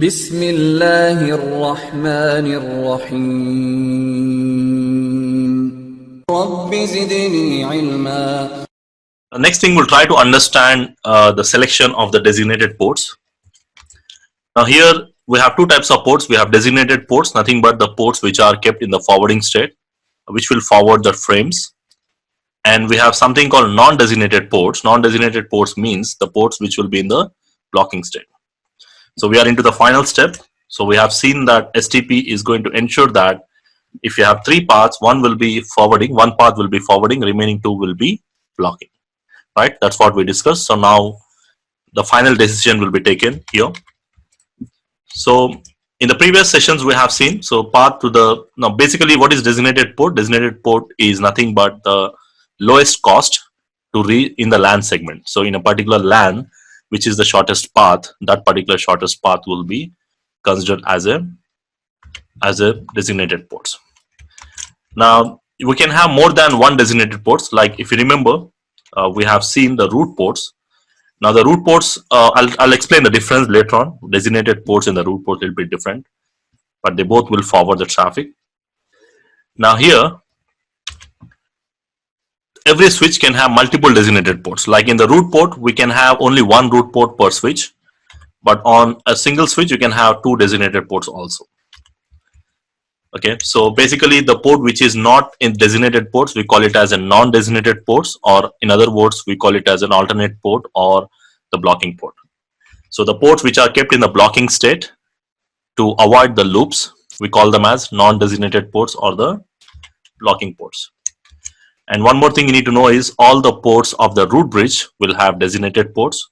बिस्मिल्लाहिर्रहमानिर्रहीम rabbi ज़िदनी इल्मा. Next thing, we'll try to understand the selection of the designated ports. Now here we have two types of ports. We have designated ports, nothing but the ports which are kept in the forwarding state, which will forward the frames. And we have something called non-designated ports. Non-designated ports means the ports which will be in the blocking state. So we are into the final step. So we have seen that STP is going to ensure that if you have three paths, one will be forwarding, one path will be forwarding, remaining two will be blocking. Right? That's what we discussed. So now the final decision will be taken here. So in the previous sessions we have seen, so path to the, now basically what is designated port? Designated port is nothing but the lowest cost to read in the LAN segment. So in a particular LAN, which is the shortest path, that particular shortest path will be considered as a designated ports. Now we can have more than one designated ports. Like if you remember, we have seen the root ports. Now the root ports, I'll explain the difference later on. Designated ports and the root ports will be different, but they both will forward the traffic. Now here, every switch can have multiple designated ports. Like in the root port, we can have only one root port per switch, but on a single switch, you can have two designated ports also. Okay, so basically the port which is not in designated ports, we call it as a non-designated ports, or in other words, we call it as an alternate port or the blocking port. So the ports which are kept in the blocking state to avoid the loops, we call them as non-designated ports or the blocking ports. And one more thing you need to know is all the ports of the root bridge will have designated ports,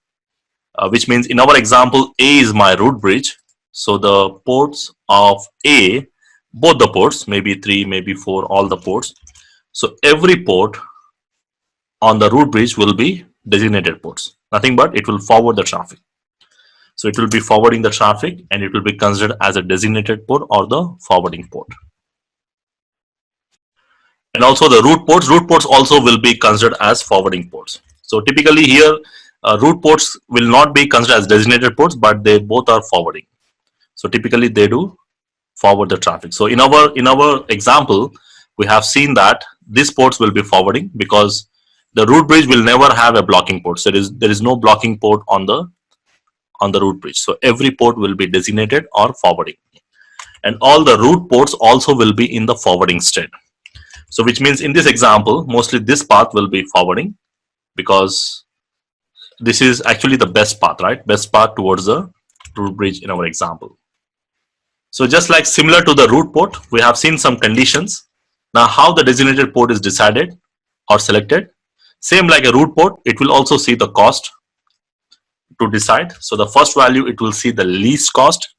which means in our example, A is my root bridge. So the ports of A, both the ports, maybe 3, maybe 4, all the ports. So every port on the root bridge will be designated ports. Nothing but it will forward the traffic. So it will be forwarding the traffic and it will be considered as a designated port or the forwarding port. And also the root ports also will be considered as forwarding ports. So typically here, root ports will not be considered as designated ports, but they both are forwarding. So typically they do forward the traffic. So in our example, we have seen that these ports will be forwarding because the root bridge will never have a blocking port. So there is no blocking port on the root bridge. So every port will be designated or forwarding, and all the root ports also will be in the forwarding state. So which means in this example, mostly this path will be forwarding because this is actually the best path, right? Best path towards the root bridge in our example. So just like similar to the root port, we have seen some conditions. Now how the designated port is decided or selected, same like a root port, it will also see the cost to decide. So the first value, it will see the least cost.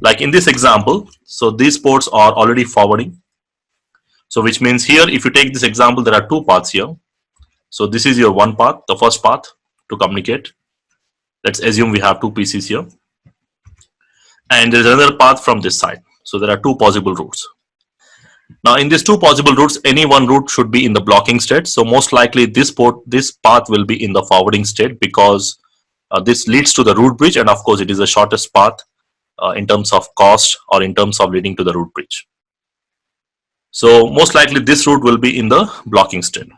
Like in this example, so these ports are already forwarding. So which means here, if you take this example, there are two paths here. So this is your one path, the first path to communicate. Let's assume we have two PCs here. And there's another path from this side. So there are two possible routes. Now in these two possible routes, any one route should be in the blocking state. So most likely this path will be in the forwarding state because this leads to the root bridge, and of course it is the shortest path in terms of cost or in terms of leading to the root bridge. So most likely this route will be in the blocking state.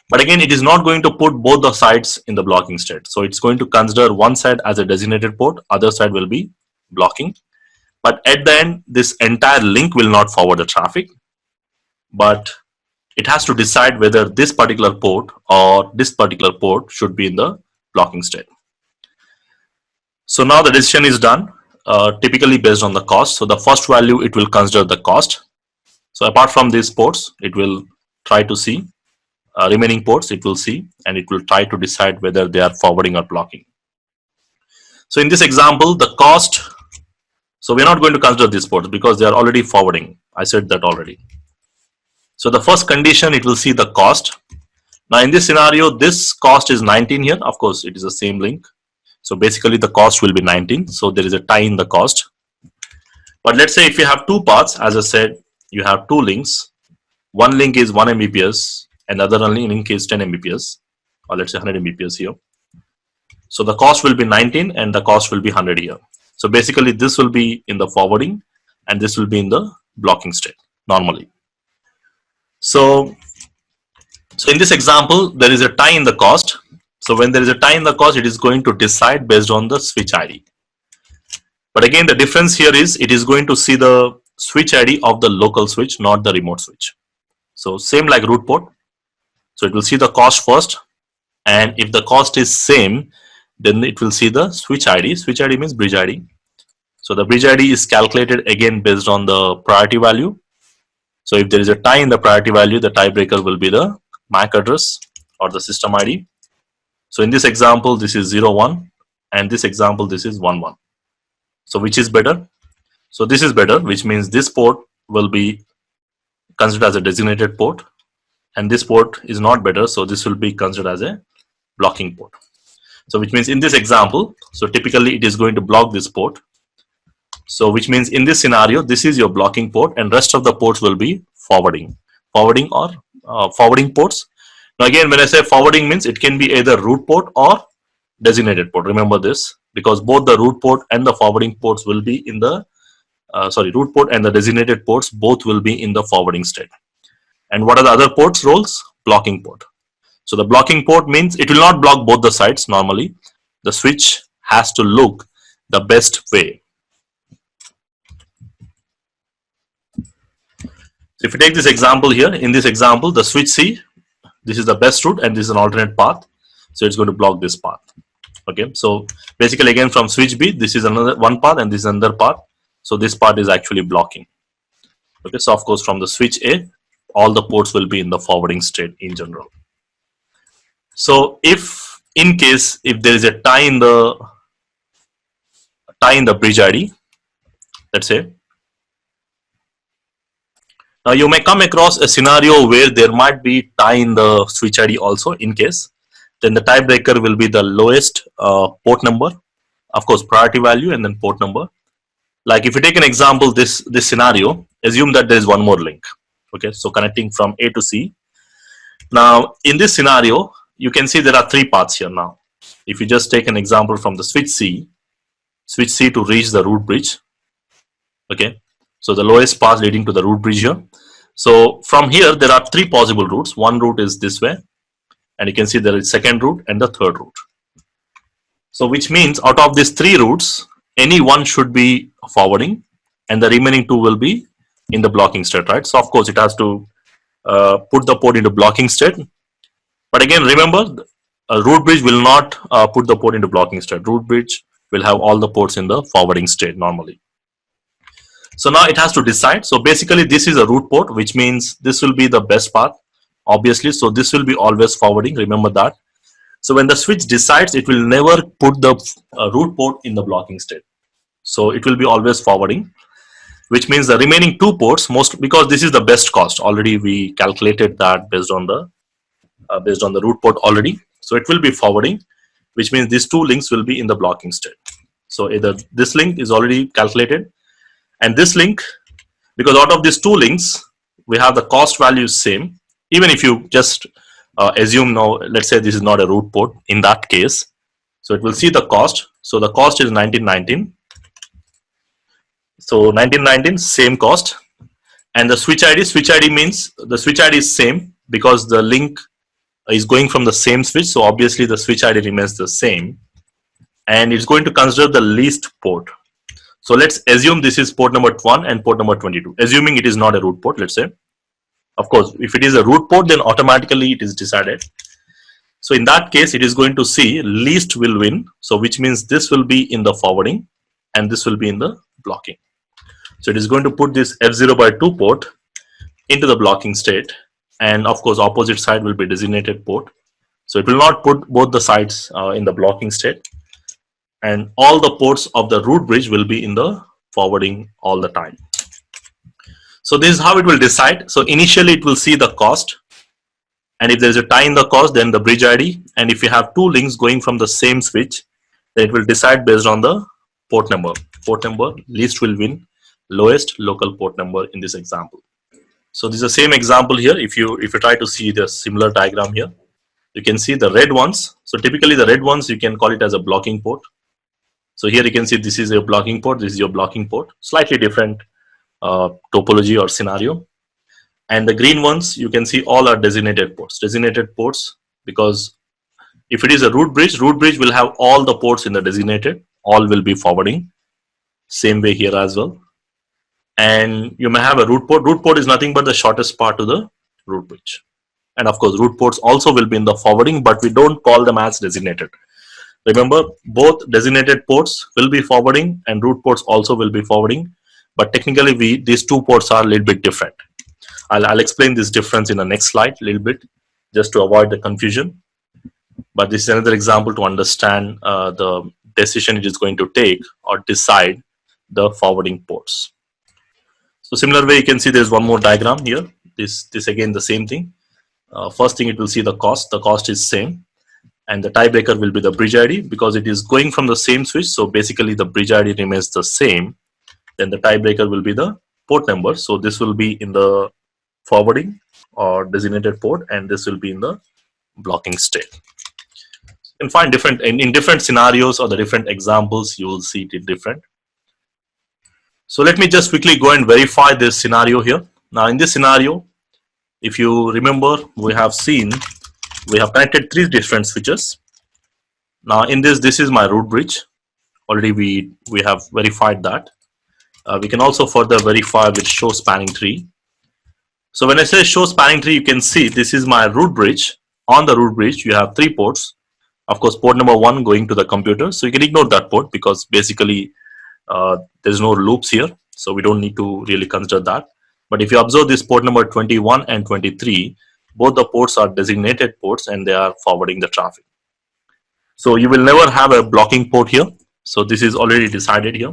But again, it is not going to put both the sides in the blocking state. So it's going to consider one side as a designated port, other side will be blocking. But at the end, this entire link will not forward the traffic, but it has to decide whether this particular port or this particular port should be in the blocking state. So now the decision is done, typically based on the cost. So the first value, it will consider the cost. So apart from these ports, it will try to see remaining ports, it will see, and it will try to decide whether they are forwarding or blocking. So in this example, the cost, so we're not going to consider these ports because they are already forwarding. I said that already. So the first condition, it will see the cost. Now in this scenario, this cost is 19 here. Of course, it is the same link. So basically the cost will be 19. So there is a tie in the cost. But let's say if you have two paths, as I said, you have two links. One link is 1 Mbps and the other link is 10 Mbps, or let's say 100 Mbps here. So the cost will be 19 and the cost will be 100 here. So basically this will be in the forwarding and this will be in the blocking state normally. So in this example, there is a tie in the cost. So when there is a tie in the cost, it is going to decide based on the switch ID. But again, the difference here is it is going to see the switch ID of the local switch, not the remote switch. So same like root port. So it will see the cost first, and if the cost is same, then it will see the switch ID. Switch ID means bridge ID. So the bridge ID is calculated again based on the priority value. So if there is a tie in the priority value, the tiebreaker will be the MAC address or the system ID. So in this example, this is 01, and this example, this is 11. So which is better? So this is better, which means this port will be considered as a designated port, and this port is not better, so this will be considered as a blocking port. So which means in this example, so typically it is going to block this port. So which means in this scenario, this is your blocking port, and rest of the ports will be forwarding or forwarding ports. Now again, when I say forwarding, means it can be either root port or designated port. Remember this, because both the root port and the forwarding ports will be in the root port and the designated ports both will be in the forwarding state. And what are the other ports roles? Blocking port. So the blocking port means it will not block both the sides normally. The switch has to look the best way. So if you take this example here, in this example, the switch C, this is the best route and this is an alternate path. So it's going to block this path. Okay, so basically again from switch B, this is another one path and this is another path. So this part is actually blocking. Okay, so of course from the switch A, all the ports will be in the forwarding state in general. So if in case if there is a tie in the bridge ID, let's say, now you may come across a scenario where there might be tie in the switch ID also. In case, then the tiebreaker will be the lowest port number, of course priority value and then port number. Like if you take an example, this scenario, assume that there is one more link. Okay, so connecting from A to C. Now in this scenario, you can see there are three paths here now. If you just take an example from the switch C to reach the root bridge. Okay, so the lowest path leading to the root bridge here. So from here there are three possible routes. One route is this way, and you can see there is second route and the third route. So which means out of these three routes, any one should be forwarding and the remaining two will be in the blocking state, right? So of course it has to put the port into blocking state. But again, remember, a root bridge will not put the port into blocking state. Root bridge will have all the ports in the forwarding state normally. So now it has to decide. So basically this is a root port, which means this will be the best path, obviously. So this will be always forwarding, remember that. So when the switch decides, it will never put the root port in the blocking state. So it will be always forwarding, which means the remaining two ports, because this is the best cost. Already we calculated that based on the root port already. So it will be forwarding, which means these two links will be in the blocking state. So either this link is already calculated, and this link, because out of these two links, we have the cost value same. Even if you just assume now, let's say this is not a root port in that case. So it will see the cost. So the cost is 1919. So 1919, same cost. And the switch ID means the switch ID is same because the link is going from the same switch. So obviously the switch ID remains the same. And it's going to consider the least port. So let's assume this is port number 1 and port number 22. Assuming it is not a root port, let's say. Of course, if it is a root port, then automatically it is decided. So in that case, it is going to see least will win. So which means this will be in the forwarding and this will be in the blocking. So it is going to put this F0/2 port into the blocking state. And of course, opposite side will be designated port. So it will not put both the sides in the blocking state. And all the ports of the root bridge will be in the forwarding all the time. So this is how it will decide. So initially it will see the cost, and if there is a tie in the cost, then the bridge ID. And if you have two links going from the same switch, then it will decide based on the port number. Port number, least will win, lowest local port number in this example. So this is the same example here. If you try to see the similar diagram here, you can see the red ones. So typically the red ones, you can call it as a blocking port. So here you can see this is your blocking port, this is your blocking port, slightly different topology or scenario. And the green ones, you can see all are designated ports. Designated ports, because if it is a root bridge will have all the ports in the designated, all will be forwarding. Same way here as well. And you may have a root port. Root port is nothing but the shortest part to the root bridge. And of course, root ports also will be in the forwarding, but we don't call them as designated. Remember, both designated ports will be forwarding and root ports also will be forwarding. But technically, these two ports are a little bit different. I'll explain this difference in the next slide a little bit, just to avoid the confusion. But this is another example to understand the decision it is going to take or decide the forwarding ports. So similar way, you can see there's one more diagram here. This again the same thing. First thing, it will see the cost. The cost is same, and the tiebreaker will be the bridge ID because it is going from the same switch. So basically, the bridge ID remains the same. Then the tiebreaker will be the port number. So this will be in the forwarding or designated port, and this will be in the blocking state. You can find different in different scenarios or the different examples, you will see it different. So let me just quickly go and verify this scenario here. Now in this scenario, if you remember, we have connected 3 different switches. Now in this is my root bridge. Already we have verified that. We can also further verify with show spanning tree. So when I say show spanning tree, you can see this is my root bridge. On the root bridge, you have 3 ports. Of course, port number 1 going to the computer. So you can ignore that port because basically there's no loops here. So we don't need to really consider that. But if you observe this port number 21 and 23, both the ports are designated ports and they are forwarding the traffic. So you will never have a blocking port here. So this is already decided here.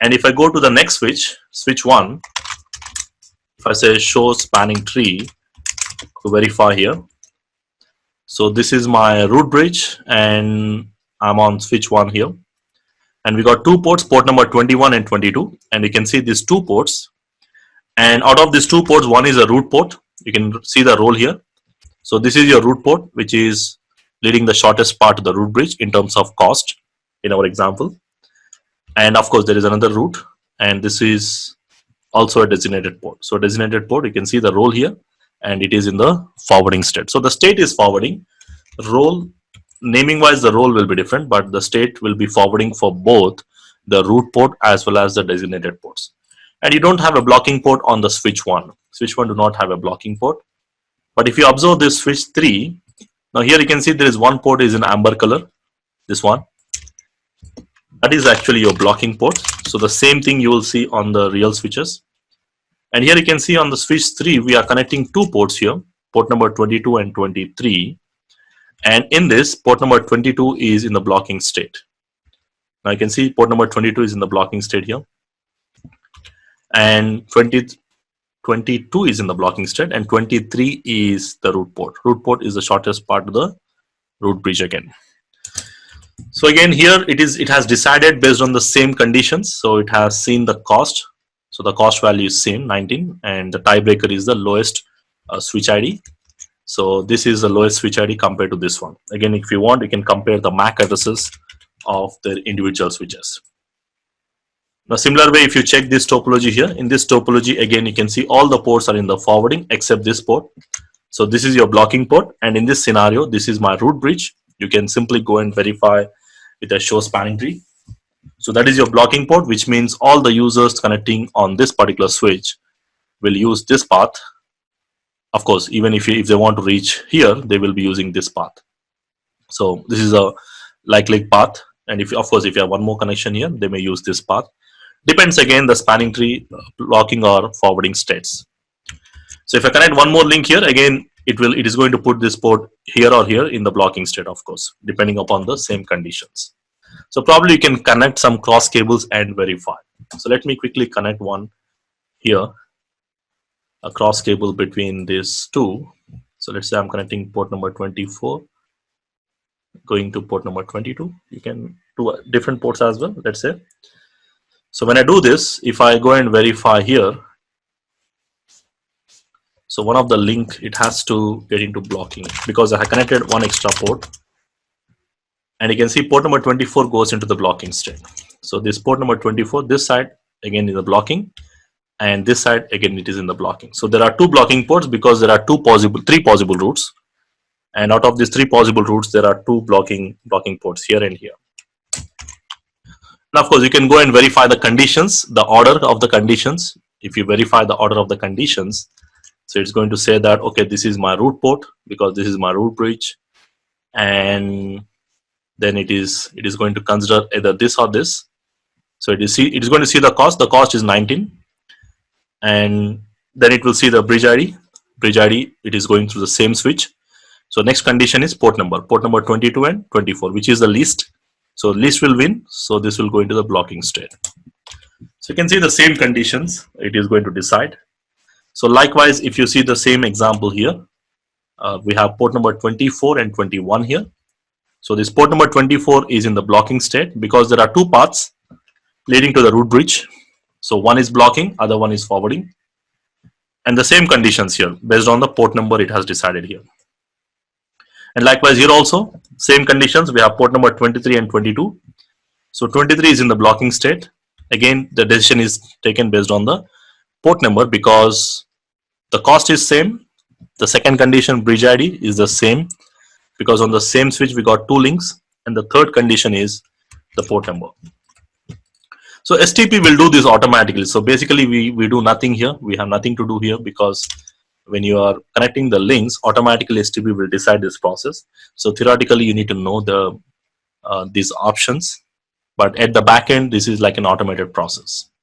And if I go to the next switch, switch 1, if I say show spanning tree to verify here. So this is my root bridge and I'm on switch 1 here. And we got 2 ports, port number 21 and 22. And you can see these 2 ports. And out of these 2 ports, one is a root port. You can see the role here. So this is your root port, which is leading the shortest part of the root bridge in terms of cost in our example. And of course, there is another route. And this is also a designated port. So designated port, you can see the role here. And it is in the forwarding state. So the state is forwarding. Role, naming wise, the role will be different, but the state will be forwarding for both the root port as well as the designated ports. And you don't have a blocking port on the switch 1. Switch 1 do not have a blocking port. But if you observe this switch 3, now here you can see there is one port is in amber color. This one. That is actually your blocking port. So the same thing you will see on the real switches. And here you can see on the switch 3, we are connecting 2 ports here, port number 22 and 23. And in this, port number 22 is in the blocking state. Now you can see port number 22 is in the blocking state here. And 22 is in the blocking state and 23 is the root port. Root port is the shortest part of the root bridge again. So again here it has decided based on the same conditions. So it has seen the cost. So the cost value is same 19 and the tiebreaker is the lowest switch ID. So this is the lowest switch ID compared to this one. Again, if you want, you can compare the MAC addresses of the individual switches. Now similar way, if you check this topology here, in this topology again you can see all the ports are in the forwarding except this port. So this is your blocking port, and in this scenario this is my root bridge. You can simply go and verify with a show spanning tree. So that is your blocking port, which means all the users connecting on this particular switch will use this path. Of course, even if they want to reach here, they will be using this path. So this is a likely path, and if you have one more connection here, they may use this path. Depends again the spanning tree blocking or forwarding states. So if I connect one more link here, again it is going to put this port here or here in the blocking state, of course, depending upon the same conditions. So probably you can connect some cross cables and verify. So let me quickly connect one here, a cross cable between these 2. So let's say I'm connecting port number 24 going to port number 22. You can do different ports as well, let's say. So when I do this, if I go and verify here, so one of the link, it has to get into blocking because I have connected one extra port. And you can see port number 24 goes into the blocking state. So this port number 24, this side again is the blocking, and this side again it is in the blocking. So there are two blocking ports because there are three possible routes, and out of these three possible routes there are two blocking ports here and here. Now of course you can go and verify the conditions, the order of the conditions. If you verify the order of the conditions, so it's going to say that okay, this is my root port because this is my root bridge, and then it is going to consider either this or this. So it is going to see the cost. The cost is 19, and then it will see the bridge ID. Bridge ID, it is going through the same switch. So next condition is port number 22 and 24, which is the least. So least will win. So this will go into the blocking state. So you can see the same conditions it is going to decide. So likewise, if you see the same example here, we have port number 24 and 21 here. So this port number 24 is in the blocking state because there are two paths leading to the root bridge. So one is blocking, other one is forwarding. And the same conditions here based on the port number it has decided here. And likewise here also, same conditions, we have port number 23 and 22. So 23 is in the blocking state. Again, the decision is taken based on the port number because the cost is same. The second condition, bridge ID, is the same because on the same switch we got two links, and the third condition is the port number. So STP will do this automatically. So basically we do nothing here. We have nothing to do here because when you are connecting the links, automatically STP will decide this process. So theoretically you need to know the these options, but at the back end this is like an automated process.